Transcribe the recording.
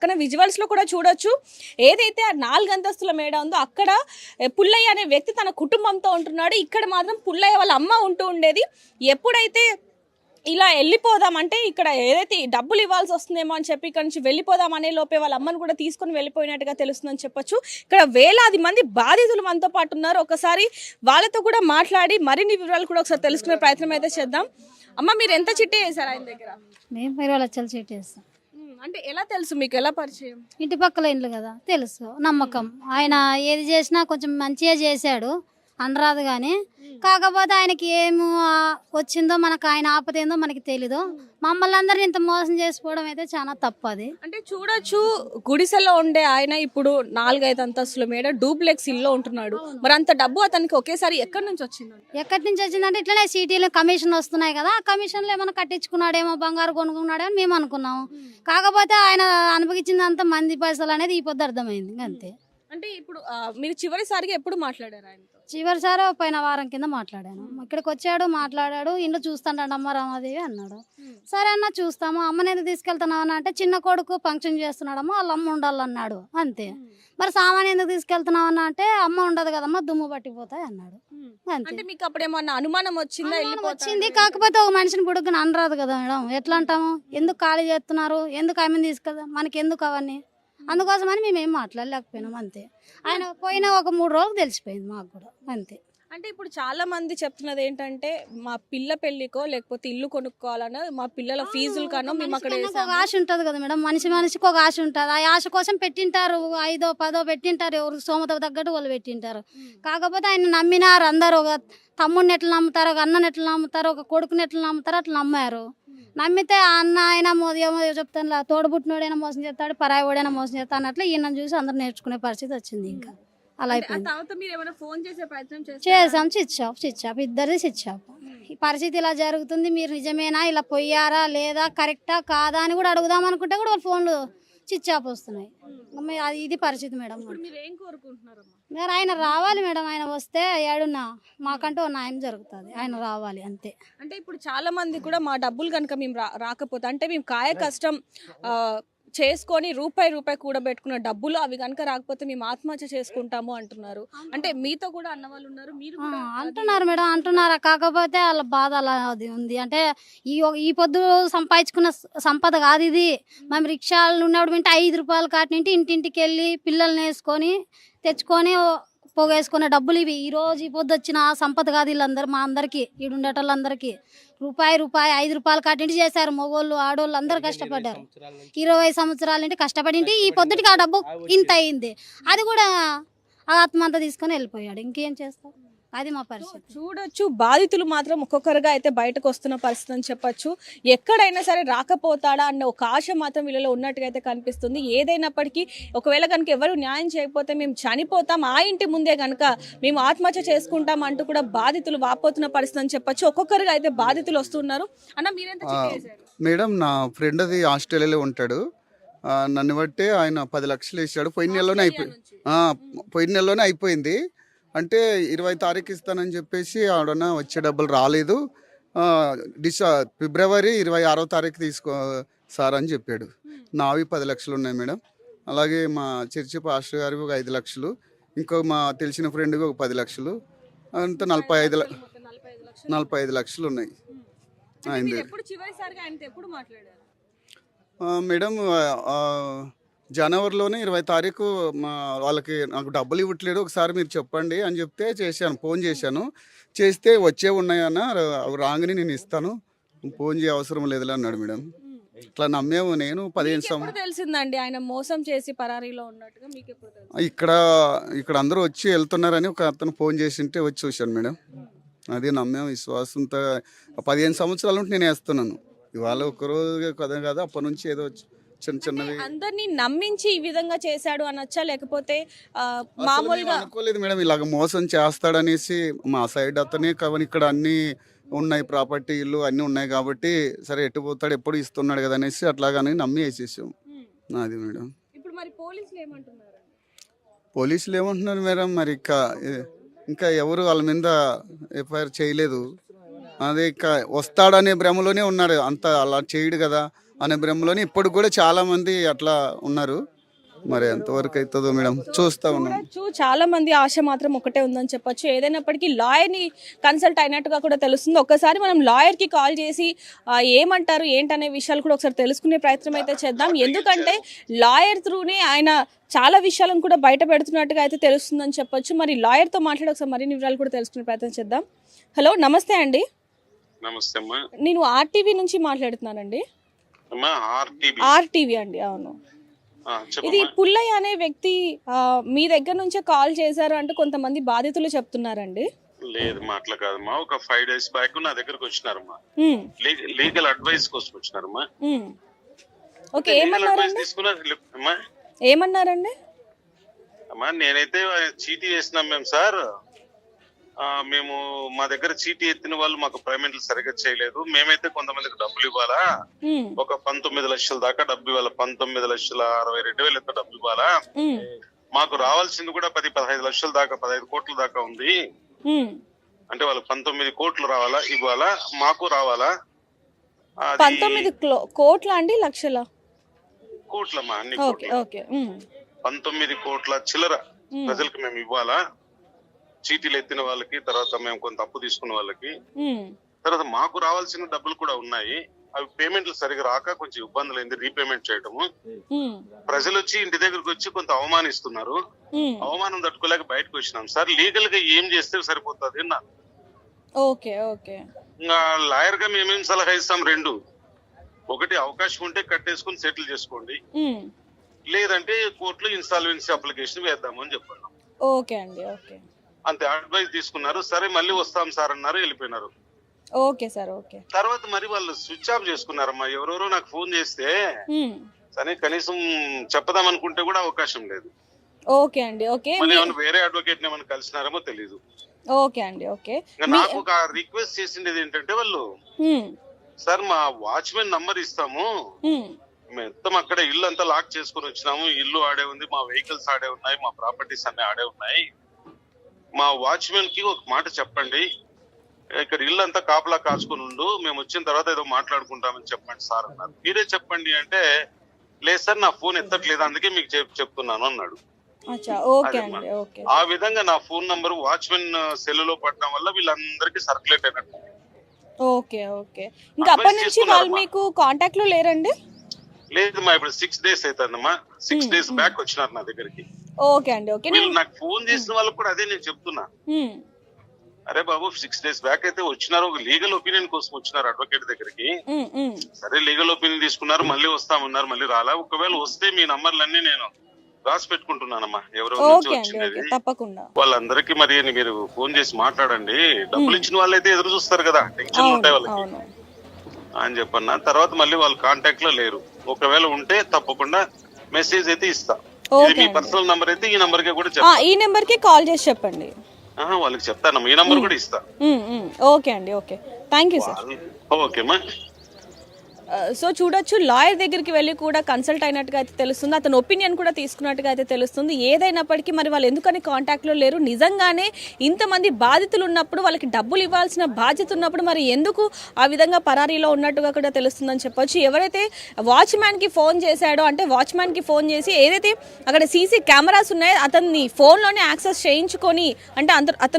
పక్కన విజువల్స్లో కూడా చూడొచ్చు. ఏదైతే ఆ 4 అంతస్తుల మేడ ఉందో అక్కడ పుల్లయ్య అనే వ్యక్తి తన కుటుంబంతో ఉంటున్నాడు. ఇక్కడ మాత్రం పుల్లయ్య వాళ్ళ అమ్మ ఉంటూ ఉండేది. ఎప్పుడైతే ఇలా వెళ్ళిపోదాం అంటే ఇక్కడ ఏదైతే డబ్బులు ఇవ్వాల్సి వస్తుందేమో అని చెప్పి ఇక్కడ నుంచి వెళ్ళిపోదాం అనే లోపే వాళ్ళ అమ్మను కూడా తీసుకొని వెళ్ళిపోయినట్టుగా తెలుస్తుందని చెప్పొచ్చు. ఇక్కడ వేలాది మంది బాధితులు మనతో పాటు ఉన్నారు. ఒకసారి వాళ్ళతో కూడా మాట్లాడి మరిన్ని వివరాలు కూడా ఒకసారి తెలుసుకునే ప్రయత్నం అయితే చేద్దాం. అమ్మ, మీరు ఎంత చిట్టి వేశారు ఆయన దగ్గర? మేము 20 లక్షలు చీటీ వేస్తాం. అంటే ఎలా తెలుసు మీకు, ఎలా పరిచయం? ఇంటి పక్కల ఇండ్లు కదా, తెలుసు, నమ్మకం. ఆయన ఏది చేసినా కొంచెం మంచిగా చేశాడు అనరాదు, కానీ కాకపోతే ఆయనకి ఏమి వచ్చిందో మనకు, ఆయన ఆపద ఏందో మనకి తెలీదు. మమ్మల్ని అందరినీ ఇంత మోసం చేసుకోవడం అయితే చాలా తప్పు. అది అంటే చూడొచ్చు, గుడిసెలో ఉండే ఆయన ఇప్పుడు 4-5 అంతస్తుల మీద డూప్లెక్స్ ఇల్లు ఉంటున్నాడు. మరి అంత డబ్బు అతనికి ఒకేసారి ఎక్కడి నుంచి వచ్చింది? ఎక్కడి నుంచి వచ్చిందంటే ఇట్లనే సిటీలో కమిషన్ వస్తున్నాయి కదా, ఆ కమిషన్లో ఏమైనా కట్టించుకున్నాడేమో, బంగారు కొనుక్కున్నాడేమో మేము అనుకున్నాము. కాకపోతే ఆయన అనుభవించిందంత మంది పైసలు అనేది ఈ పొద్దు అర్థమైంది అంతే. అంటే ఇప్పుడు మీరు చివరిసారిగా ఎప్పుడు మాట్లాడారు ఆయనతో? చివరిసారి పోయిన వారం కింద మాట్లాడాను. ఇక్కడికి వచ్చాడు, మాట్లాడాడు. ఇంట్లో చూస్తాడు అమ్మ రామాదేవి అన్నాడు. సరే అన్న చూస్తాము. అమ్మని ఎందుకు తీసుకెళ్తున్నావు అని అంటే, చిన్న కొడుకు ఫంక్షన్ చేస్తున్నాడమ్మా, వాళ్ళ అమ్మ ఉండాలన్నాడు అంతే. మరి సామాన్ ఎందుకు తీసుకెళ్తున్నావు అన్న అంటే, అమ్మ ఉండదు కదమ్మా, దుమ్ము పట్టిపోతాయి అన్నాడు అంతే. అంటే మీకు అప్పుడేమన్నా అనుమానం వచ్చిందా? వచ్చింది, కాకపోతే ఒక మనిషిని బుడుగుని అనరాదు కదా మేడం. ఎట్లా అంటాము, ఎందుకు ఖాళీ చేస్తున్నారు, ఎందుకు ఆమెను తీసుకెళ్దాం, మనకి ఎందుకు అవన్నీ, అందుకోసమని మేము ఏం మాట్లాడలేకపోయినాం అంతే. ఆయన పోయిన ఒక 3 రోజులకు తెలిసిపోయింది మాకు కూడా అంతే. అంటే ఇప్పుడు చాలా మంది చెప్తున్నది ఏంటంటే, మా పిల్ల పెళ్లికో లేకపోతే ఇల్లు కొనుక్కోవాలనో, మా పిల్లల ఫీజులు కానో మేము అక్కడ ఒక ఆశ ఉంటుంది కదా మేడం, మనిషికి ఒక ఆశ ఉంటుంది. ఆ ఆశ కోసం పెట్టింటారు, 5దో 10దో పెట్టింటారు, ఎవరు సోమత తగ్గట్టు వాళ్ళు పెట్టింటారు. కాకపోతే ఆయన నమ్మినారు అందరూ. ఒక తమ్ముడిని ఎట్లా నమ్ముతారు, ఒక అన్నని ఎట్లా నమ్ముతారు, ఒక కొడుకుని ఎట్లా నమ్ముతారు, అట్లా నమ్మారు. నమ్మితే ఆ అన్న అయినా ఏమో చెప్తాను, తోడుబుట్టినోడైనా మోసం చేస్తాడు, పరాయి ఓడైనా మోసం చేస్తాడు అన్నట్లు ఈయన చూసి అందరూ నేర్చుకునే పరిస్థితి వచ్చింది. ఇంకా అలా అయిపోయింది. చేసాం, స్విచ్ ఆఫ్ ఇద్దరిది స్విచ్ ఆఫ్. ఈ పరిస్థితి ఇలా జరుగుతుంది, మీరు నిజమేనా, ఇలా పోయారా లేదా, కరెక్టా కాదా అని కూడా అడుగుదాం అనుకుంటే కూడా వాళ్ళ ఫోన్లు స్విచ్ ఆఫ్ వస్తున్నాయి. ఇది పరిస్థితి మేడం. మరి ఆయన రావాలి మేడం, ఆయన వస్తే ఏడున్నా మాకంటూ న్యాయం జరుగుతుంది, ఆయన రావాలి అంతే. అంటే ఇప్పుడు చాలా మంది కూడా మా డబ్బులు కనుక మేము రాకపోతే, అంటే మేము కాయ కష్టం చేసుకొని రూపాయి కూడబెట్టుకున్న డబ్బులు అవి కనుక రాకపోతే మేము ఆత్మహత్య చేసుకుంటాము అంటున్నారు. అంటే మీతో కూడా అన్నవాళ్ళు ఉన్నారు, మీరు అంటున్నారు మేడం, అంటున్నారా. కాకపోతే వాళ్ళ బాధ అలా అది ఉంది. అంటే ఈ పొద్దు సంపాదించుకున్న సంపద కాదు ఇది. మేము రిక్షాలు ఉన్నప్పుడు వింటే 5 రూపాయలు కాటినింటి ఇంటింటికి వెళ్ళి పిల్లల్ని వేసుకొని తెచ్చుకొని పోగేసుకునే డబ్బులు ఇవి. ఈరోజు ఈ పొద్దు వచ్చిన సంపద కాదు వీళ్ళందరూ, మా అందరికీ ఈడుండేటోళ్ళందరికీ. రూపాయి 5 రూపాయలు కట్టింటి చేశారు. మగోళ్ళు ఆడోళ్ళు అందరూ కష్టపడ్డారు. 20 సంవత్సరాల నుండి కష్టపడింటి ఈ పొద్దుటికి ఆ డబ్బు ఇంత అయింది. అది కూడా ఆత్మంతా తీసుకొని వెళ్ళిపోయాడు. ఇంకేం చేస్తాం, అది మా పరిస్థితి. చూడొచ్చు, బాధితులు మాత్రం ఒక్కొక్కరుగా అయితే బయటకు వస్తున్న పరిస్థితి అని చెప్పొచ్చు. ఎక్కడైనా సరే రాకపోతాడా అన్న ఒక ఆశ మాత్రం వీళ్ళలో ఉన్నట్టుగా అయితే కనిపిస్తుంది. ఏదైనప్పటికీ ఒకవేళ కనుక ఎవరు న్యాయం చేయకపోతే మేము చనిపోతాం, ఆ ఇంటి ముందే కనుక మేము ఆత్మహత్య చేసుకుంటాం అంటూ కూడా బాధితులు వాపోతున్న పరిస్థితి అని చెప్పొచ్చు. ఒక్కొక్కరుగా అయితే బాధితులు వస్తున్నారు. అన్న, మీరెంత చేశారు? మేడం, నా ఫ్రెండ్ అది ఆస్ట్రేలియాలో ఉంటాడు. నన్ను బట్టి ఆయన 10 లక్షలు వేసాడు. పోయిన నెలలోనే అయిపోయింది. అంటే 20 తారీఖు ఇస్తానని చెప్పేసి ఆడన వచ్చే డబ్బులు రాలేదు. ఫిబ్రవరి 26వ తారీఖు తీసుకో సార్ అని చెప్పాడు. నావి 10 లక్షలు ఉన్నాయి మేడం. అలాగే మా చర్చి పాస్టర్ గారికి ఒక 5 లక్షలు, ఇంకో మా తెలిసిన ఫ్రెండ్కి ఒక 10 లక్షలు, అంతా 45 లక్షలు ఉన్నాయి. మేడం, జనవరిలోనే 20 తారీఖు వాళ్ళకి నాకు డబ్బులు ఇవ్వట్లేదు, ఒకసారి మీరు చెప్పండి అని చెప్తే చేశాను, ఫోన్ చేశాను. చేస్తే వచ్చే ఉన్నాయన్న, అవి రాగానే నేను ఇస్తాను, ఫోన్ చేయ అవసరం లేదులే అన్నాడు మేడం. ఇట్లా నమ్మేము. నేను 15 సంవత్సరాలు తెలిసిందండి ఆయన మోసం చేసి పరారీలో ఉన్నట్టుగా. మీకు ఎప్పుడు తెలుసు? ఇక్కడ అందరూ వచ్చి వెళ్తున్నారని ఒక అతను ఫోన్ చేసింటే వచ్చి చూశాను మేడం. అది నమ్మేము, విశ్వాసంతో 15 సంవత్సరాల నుండి నేను వేస్తున్నాను. ఇవాళ ఒక్కరోజు కదా, అప్పటి నుంచి ఏదో చిన్నవి అందరినీ నమ్మించి ఈ విధంగా చేశాడు అనొచ్చా, లేకపోతే మామూలుగా అనుకోలేదు మేడం ఇలాగ మోసం చేస్తాడనేసి. మా సైడ్ అతనే కాబట్టి ఇక్కడ అన్ని ఉన్నాయి, ప్రాపర్టీ ఇల్లు అన్నీ ఉన్నాయి కాబట్టి సరే ఎటు పోతాడు ఎప్పుడు ఇస్తున్నాడు కదా అనేసి అట్లాగానే నమ్మి వేసేసాం. అది మేడం. ఇప్పుడు మరి పోలీసులు ఏమంటున్నారు? పోలీసులు ఏమంటున్నారు మేడం, మరి ఇంకా ఎవరు వాళ్ళ మీద ఎఫ్ఐఆర్ చేయలేదు. అదే ఇంకా వస్తాడనే భ్రమలోనే ఉన్నాడు. అంత అలా చేయడు కదా, అనే భ్రమలోని ఇప్పుడు కూడా చాలా మంది అట్లా ఉన్నారు. మరి ఎంతవరకు అవుతుందో మేడం చూస్తా ఉన్నాం. చూడొచ్చు, చాలా మంది ఆశ మాత్రం ఒకటే ఉందని చెప్పొచ్చు. ఏదైనప్పటికీ లాయర్ని కన్సల్ట్ అయినట్టుగా కూడా తెలుస్తుంది. ఒక్కసారి మనం లాయర్కి కాల్ చేసి ఏమంటారు ఏంటనే విషయాలు కూడా ఒకసారి తెలుసుకునే ప్రయత్నం అయితే చేద్దాం. ఎందుకంటే లాయర్ త్రూనే ఆయన చాలా విషయాలను కూడా బయట పెడుతున్నట్టుగా అయితే తెలుస్తుందని చెప్పొచ్చు. మరి లాయర్తో మాట్లాడి ఒకసారి మరిన్ని వివరాలు కూడా తెలుసుకునే ప్రయత్నం చేద్దాం. హలో, నమస్తే అండి. నమస్తే అమ్మా. నేను ఆర్టీవీ నుంచి మాట్లాడుతున్నానండి. అమ్మా, ఆర్టీవీ అండి. అవును, ఇది చెప్పమ్మా. పుల్లయ్య అనే వ్యక్తి మీ దగ్గర నుంచే కాల్ చేశారు అంటూ కొంతమంది బాధితులు చెప్తున్నారండి. లేదు మా అట్లా కాదమ్మా. ఒక 5 days బ్యాక్ నా దగ్గరకు వచ్చినారమ్మా. ఉమ్, లీగల్ అడ్వైస్ కోసం వచ్చినారమ్మా. ఉమ్. ఓకే, లీగల్ అడ్వైస్ ఏమన్నారండి? తీసుకున్నారు అమ్మా. ఏమన్నారండి? అమ్మా, నేనైతే చీటీ వేసినాం మేము సార్. మేము మా దగ్గర చీటీ ఎత్తిన వాళ్ళు మాకు పేమెంట్లు సరిగ్గా చేయలేదు. మేమైతే కొంతమందికి డబ్బులు ఇవ్వాలా, ఉమ్, ఒక 19 లక్షల దాకా డబ్బు ఇవ్వాలా, 19,62,000 ఎంత డబ్బు ఇవ్వాలా. ఉమ్, మాకు రావాల్సింది కూడా 10-15 లక్షల దాకా, 15 కోట్ల దాకా ఉంది. ఉమ్. అంటే వాళ్ళకి 19 కోట్లు రావాలా, ఇవ్వాలా, మాకు రావాలా. 19 కోట్ల అండి, లక్షల? కోట్లమ్మా, అన్ని ఓకే, కోట్లు. ఓకే. ఉమ్, 19 కోట్ల చిల్లర ప్రజలకు మేము ఇవ్వాలా, చీటీలు ఎత్తిన వాళ్ళకి, తర్వాత మేము కొంత అప్పు తీసుకున్న వాళ్ళకి. ఉమ్, తర్వాత మాకు రావాల్సిన డబ్బులు కూడా ఉన్నాయి. అవి పేమెంట్లు సరిగా రాక కొంచెం ఇబ్బందులు అయింది రీపేమెంట్ చేయటము. ఉమ్, ప్రజలు వచ్చి ఇంటి దగ్గరకు వచ్చి కొంత అవమానిస్తున్నారు. ఉమ్. అవమానం తట్టుకోలేక బయటకు వచ్చినాం సార్. లీగల్ గా ఏం చేస్తే సరిపోతుంది అన్న. Okay, okay. ఇంకా లాయర్ గా మేమేం సలహా ఇస్తాం, 2. ఒకటి, అవకాశం ఉంటే కట్టేసుకుని సెటిల్ చేసుకోండి, ఉమ్. లేదంటే కోర్టులో ఇన్సాల్వెన్సీ అప్లికేషన్ వేద్దాము అని చెప్పాను. ఓకే అండి, ఓకే. అంతే అడ్వైస్ తీసుకున్నారు. సరే మళ్ళీ వస్తాం సార్ అన్నారు, వెళ్ళిపోయినారు. Okay sir, okay. తర్వాత మరి వాళ్ళు స్విచ్ ఆఫ్ చేసుకున్నారమ్మా. ఎవరెవరో నాకు ఫోన్ చేస్తే ఉమ్. సరే కనీసం చెప్పదాం అనుకుంటే కూడా అవకాశం లేదు. ఓకే అండి, ఓకే. మళ్ళీ ఏమైనా వేరే అడ్వకేట్ ఏమైనా కలిసినారేమో తెలీదు. ఓకే అండి, ఓకే. నాకు ఒక రిక్వెస్ట్ చేసిండేది ఏంటంటే, వాళ్ళు ఉమ్, సార్ మా వాచ్మెన్ నంబర్ ఇస్తాము, ఉమ్. మొత్తం అక్కడ ఇల్లు అంతా లాక్ చేసుకుని వచ్చినాము, ఇల్లు ఆడే ఉంది, మా వెహికల్స్ ఆడే ఉన్నాయి, మా ప్రాపర్టీస్ అన్ని ఆడే ఉన్నాయి, మా వాచ్మెన్ కి ఒక మాట చెప్పండి, ఇక్కడ ఇల్లు అంతా కాపలా కాచుకుని ఉండు, మేము వచ్చిన తర్వాత ఏదో మాట్లాడుకుంటామని చెప్పండి సార్ అన్నారు. మీరే చెప్పండి అంటే, లేదు సార్ నా ఫోన్ ఎత్తట్లేదు, అందుకే మీకు చెప్తున్నాను అన్నాడు. అచ్చా, ఓకే అండి, ఓకే. ఆ విధంగా నా ఫోన్ నంబర్ వాచ్మెన్ సెల్లులో పడడం వల్ల వీళ్ళందరికీ సర్క్యులేట్ అయినట్టు. Okay, okay. ఇంకా అప్పటి నుంచి వాళ్ళు మీకు కాంటాక్ట్ లో లేరండి? లేదు మా, ఇప్పుడు 6 days అవుతుందమ్మా. 6 days బ్యాక్ వచ్చినారు నా దగ్గరికి. ఓకే అండి, ఓకే. వీళ్ళు నాకు ఫోన్ చేసిన వాళ్ళకి కూడా అదే నేను చెప్తున్నా. ఉమ్, అరే బాబు, 6 days బ్యాక్ అయితే వచ్చినారు, ఒక లీగల్ ఒపీనియన్ కోసం వచ్చినారు అడ్వకేట్ దగ్గరికి. ఉమ్, ఉమ్. సరే లీగల్ ఒపీనియన్ తీసుకున్నారు, మళ్ళీ వస్తామన్నారు, మళ్ళీ రాలా. ఒకవేళ వస్తే మీ నంబర్లన్నీ నేను రాసి పెట్టుకుంటున్నానమ్మా, ఎవరో నుంచి ఓకే అండి, ఓకే. వచ్చింది తప్పకుండా. వాళ్ళందరికీ మరి మీరు ఫోన్ చేసి మాట్లాడండి. డబ్బులు ఇచ్చిన వాళ్ళైతే ఎదురు చూస్తారు కదా, టెన్షన్ ఉంటాయి వాళ్ళకి అవును. అని చెప్పన్నా. తర్వాత మళ్ళీ వాళ్ళు కాంటాక్ట్ లో లేరు. ఒకవేళ ఉంటే తప్పకుండా మెసేజ్ అయితే ఇస్తా. ఇది మీ పర్సనల్ నంబర్ అయితే ఈ నంబర్ కి కూడా చెప్తా. ఈ నెంబర్ కి కాల్ చేసి చెప్పండి. వాళ్ళకి చెప్తానమ్మా, ఈ నంబర్ కూడా ఇస్తా. ఓకే అండి, ఓకే. Thank you sir. ఓకేమ్మా. సో చూడొచ్చు, లాయర్ దగ్గరికి వెళ్ళి కూడా కన్సల్ట్ అయినట్టుగా అయితే తెలుస్తుంది. అతని ఒపీనియన్ కూడా తీసుకున్నట్టుగా అయితే తెలుస్తుంది. ఏదైనప్పటికీ మరి వాళ్ళు ఎందుకని కాంటాక్ట్లో లేరు, నిజంగానే ఇంతమంది బాధితులు ఉన్నప్పుడు వాళ్ళకి డబ్బులు ఇవ్వాల్సిన బాధ్యత ఉన్నప్పుడు మరి ఎందుకు ఆ విధంగా పరారీలో ఉన్నట్టుగా కూడా తెలుస్తుందని చెప్పొచ్చు. ఎవరైతే వాచ్మ్యాన్కి ఫోన్ చేశాడో, అంటే వాచ్మ్యాన్కి ఫోన్ చేసి ఏదైతే అక్కడ సీసీ కెమెరాస్ ఉన్నాయో అతన్ని ఫోన్లోనే యాక్సెస్ చేయించుకొని, అంటే అతను